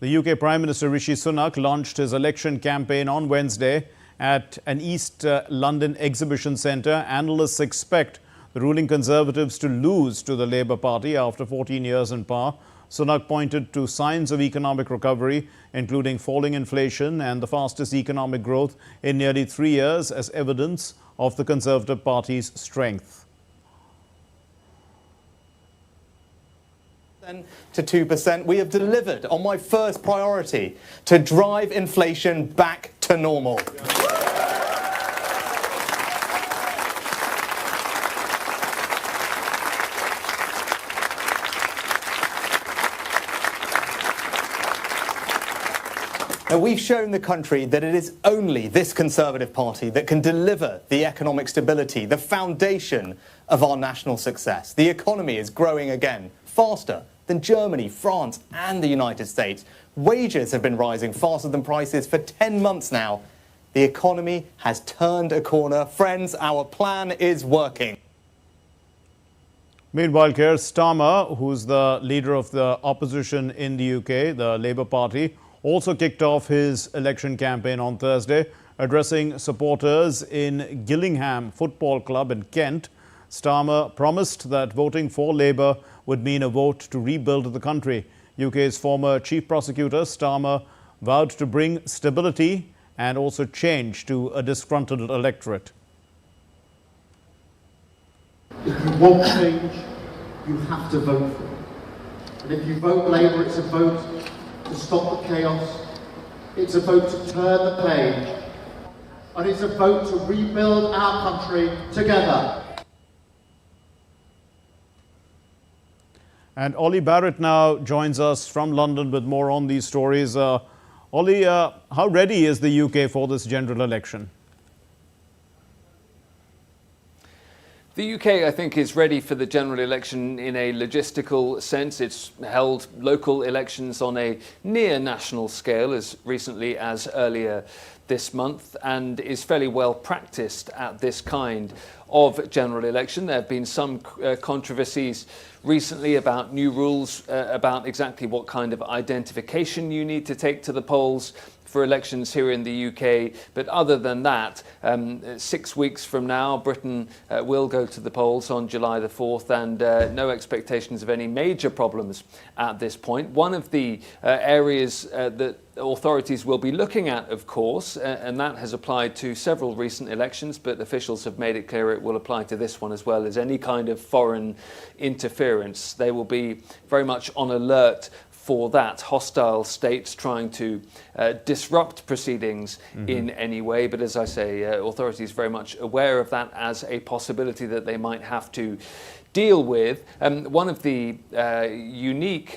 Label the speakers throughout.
Speaker 1: The UK Prime Minister Rishi Sunak launched his election campaign on Wednesday at an East London exhibition centre. Analysts expect the ruling Conservatives to lose to the Labour Party after 14 years in power. Sunak pointed to signs of economic recovery, including falling inflation and the fastest economic growth in nearly 3 years, as evidence of the Conservative Party's strength.
Speaker 2: To 2%, we have delivered on my first priority, to drive inflation back to normal. Now, we've shown the country that it is only this Conservative Party that can deliver the economic stability, the foundation of our national success. The economy is growing again, faster than Germany, France and the United States. Wages have been rising faster than prices for 10 months now. The economy has turned a corner. Friends, our plan is working.
Speaker 1: Meanwhile, Keir Starmer, who's the leader of the opposition in the UK, the Labour Party, also kicked off his election campaign on Thursday, addressing supporters in Gillingham Football Club in Kent. Starmer promised that voting for Labour would mean a vote to rebuild the country. UK's former chief prosecutor, Starmer, vowed to bring stability and also change to a disgruntled electorate.
Speaker 3: If you want change, you have to vote for it. And if you vote Labour, it's a vote to stop the chaos, it's a vote to turn the page, and it's a vote to rebuild our country together.
Speaker 1: And Ollie Barrett now joins us from London with more on these stories. Ollie, how ready is the UK for this general election?
Speaker 4: The UK, I think, is ready for the general election in a logistical sense. It's held local elections on a near national scale as recently as earlier this month and is fairly well practiced at this kind of general election. There have been some controversies recently about new rules about exactly what kind of identification you need to take to the polls for elections here in the UK. But other than that, 6 weeks from now, Britain will go to the polls on July the 4th, and no expectations of any major problems at this point. One of the areas that authorities will be looking at, of course, and that has applied to several recent elections, but officials have made it clear it will apply to this one as well, as any kind of foreign interference. They will be very much on alert for that, hostile states trying to disrupt proceedings in any way. But as I say, authorities very much aware of that as a possibility that they might have to deal with. One of the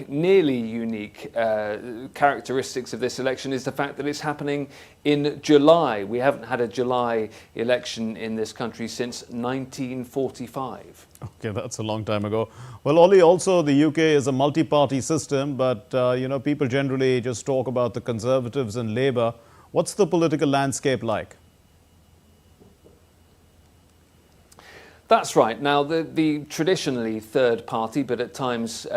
Speaker 4: nearly unique characteristics of this election is the fact that it's happening in July. We haven't had a July election in this country since 1945.
Speaker 1: Okay, that's a long time ago. Well, Ollie, also the UK is a multi-party system, but people generally just talk about the Conservatives and Labour. What's the political landscape like?
Speaker 4: That's right. Now, the traditionally third party, but at times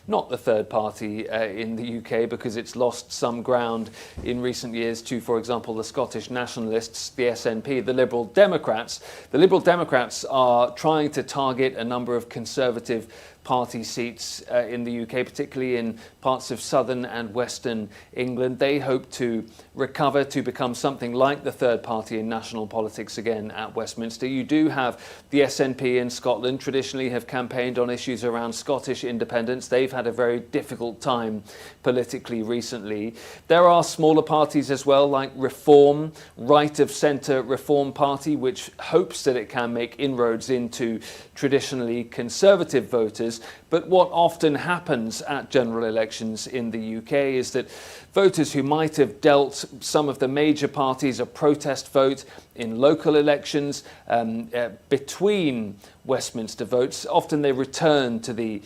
Speaker 4: not the third party in the UK, because it's lost some ground in recent years to, for example, the Scottish nationalists, the SNP, the Liberal Democrats. The Liberal Democrats are trying to target a number of Conservative Party seats in the UK, particularly in parts of southern and western England. They hope to recover to become something like the third party in national politics again at Westminster. You do have the SNP in Scotland, traditionally have campaigned on issues around Scottish independence. They've had a very difficult time politically recently. There are smaller parties as well, like Reform, right of centre Reform Party, which hopes that it can make inroads into traditionally conservative voters. But what often happens at general elections in the UK is that voters who might have dealt some of the major parties a protest vote in local elections between Westminster votes, often they return to the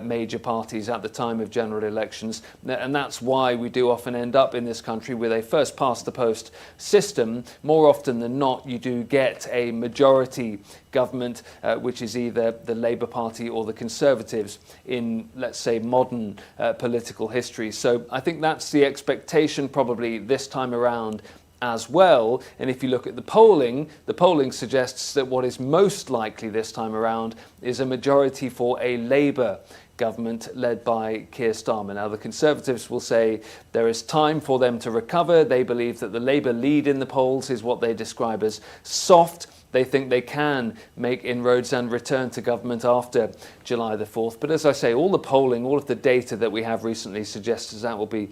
Speaker 4: major parties at the time of general elections. And that's why we do often end up in this country with a first past the post system. More often than not, you do get a majority government, which is either the Labour Party or the Conservative Conservatives in, let's say, modern political history. So I think that's the expectation probably this time around as well. And if you look at the polling suggests that what is most likely this time around is a majority for a Labour government led by Keir Starmer. Now, the Conservatives will say there is time for them to recover. They believe that the Labour lead in the polls is what they describe as soft. They think they can make inroads and return to government after July the 4th. But as I say, all the polling, all of the data that we have recently suggests that will be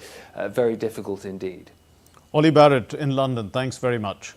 Speaker 4: very difficult indeed.
Speaker 1: Ollie Barrett in London, thanks very much.